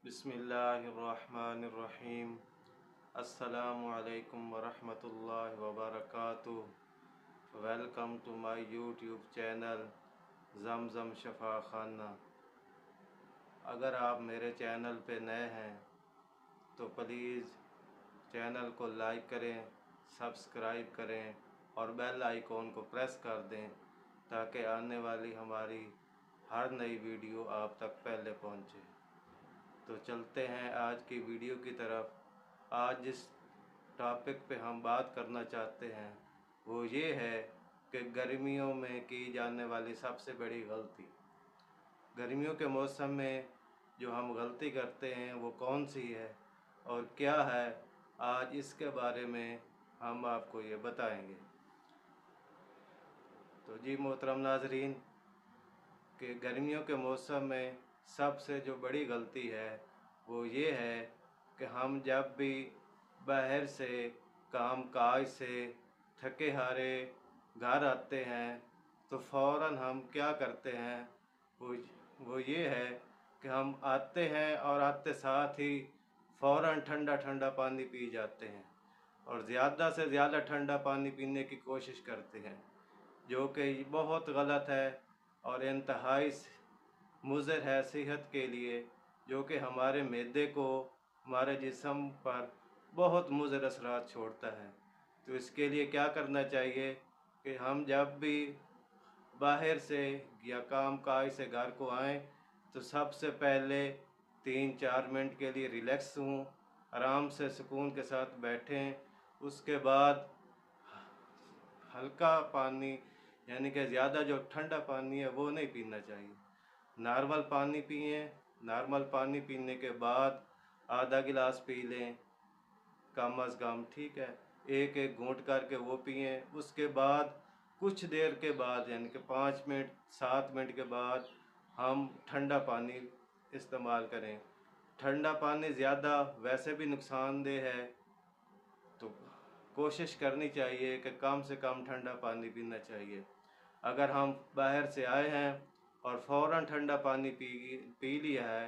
बिस्मिल्लाहिर्रहमानिर्रहीम। अस्सलामु अलैकुम वरहमतुल्लाहि वबरकातुह। Welcome to my YouTube channel Zamzam Shafa Khana. अगर आप मेरे चैनल पे नए हैं तो प्लीज़ चैनल को लाइक करें, सब्सक्राइब करें और बेल आइकॉन को प्रेस कर दें ताकि आने वाली हमारी हर नई वीडियो आप तक पहले पहुंचे। तो चलते हैं आज की वीडियो की तरफ। आज जिस टॉपिक पे हम बात करना चाहते हैं वो ये है कि गर्मियों में की जाने वाली सबसे बड़ी गलती। गर्मियों के मौसम में जो हम गलती करते हैं वो कौन सी है और क्या है, आज इसके बारे में हम आपको ये बताएंगे। तो जी मोहतरम नाज़रीन, कि गर्मियों के मौसम में सबसे जो बड़ी गलती है वो ये है कि हम जब भी बाहर से काम काज से थके हारे घर आते हैं तो फ़ौरन हम क्या करते हैं, वो ये है कि हम आते हैं और आते साथ ही फ़ौरन ठंडा ठंडा पानी पी जाते हैं और ज़्यादा से ज़्यादा ठंडा पानी पीने की कोशिश करते हैं, जो कि बहुत गलत है और इंतहाई मुज़र है सेहत के लिए, जो कि हमारे मैदे को, हमारे जिस्म पर बहुत मुज़र असरात छोड़ता है। तो इसके लिए क्या करना चाहिए कि हम जब भी बाहर से या काम काज से घर को आएँ तो सबसे पहले 3-4 मिनट के लिए रिलैक्स हों, आराम से सुकून के साथ बैठें। उसके बाद हल्का पानी, यानी कि ज़्यादा जो ठंडा पानी है वो नहीं पीना चाहिए, नॉर्मल पानी पिएं। नॉर्मल पानी पीने के बाद आधा गिलास पी लें कम अज़ कम, ठीक है, एक एक घूंट करके वो पिएं। उसके बाद कुछ देर के बाद, यानी कि 5 मिनट 7 मिनट के बाद हम ठंडा पानी इस्तेमाल करें। ठंडा पानी ज़्यादा वैसे भी नुकसानदेह है, तो कोशिश करनी चाहिए कि कम से कम ठंडा पानी पीना चाहिए। अगर हम बाहर से आए हैं और फ़ौरन ठंडा पानी पी लिया है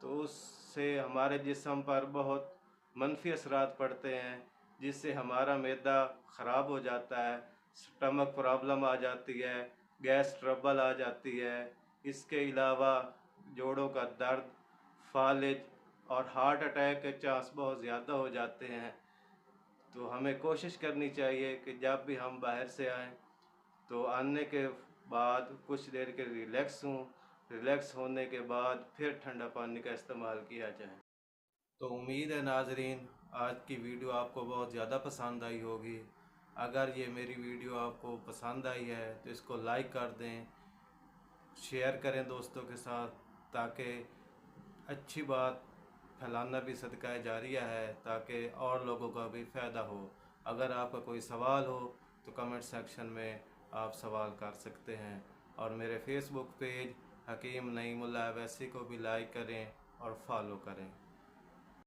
तो उससे हमारे जिस्म पर बहुत मनफी असरात पड़ते हैं, जिससे हमारा मैदा ख़राब हो जाता है, स्टमक प्रॉब्लम आ जाती है, गैस ट्रबल आ जाती है। इसके अलावा जोड़ों का दर्द, फालिज और हार्ट अटैक के चांस बहुत ज़्यादा हो जाते हैं। तो हमें कोशिश करनी चाहिए कि जब भी हम बाहर से आएँ तो आने के बाद कुछ देर के रिलैक्स हों, रिलैक्स होने के बाद फिर ठंडा पानी का इस्तेमाल किया जाए। तो उम्मीद है नाज़रीन आज की वीडियो आपको बहुत ज़्यादा पसंद आई होगी। अगर ये मेरी वीडियो आपको पसंद आई है तो इसको लाइक कर दें, शेयर करें दोस्तों के साथ, ताकि अच्छी बात फैलाना भी सदका जारिया है, ताकि और लोगों का भी फ़ायदा हो। अगर आपका कोई सवाल हो तो कमेंट सेक्शन में आप सवाल कर सकते हैं और मेरे फेसबुक पेज हकीम नईमुल्लाह अवैसी को भी लाइक करें और फॉलो करें।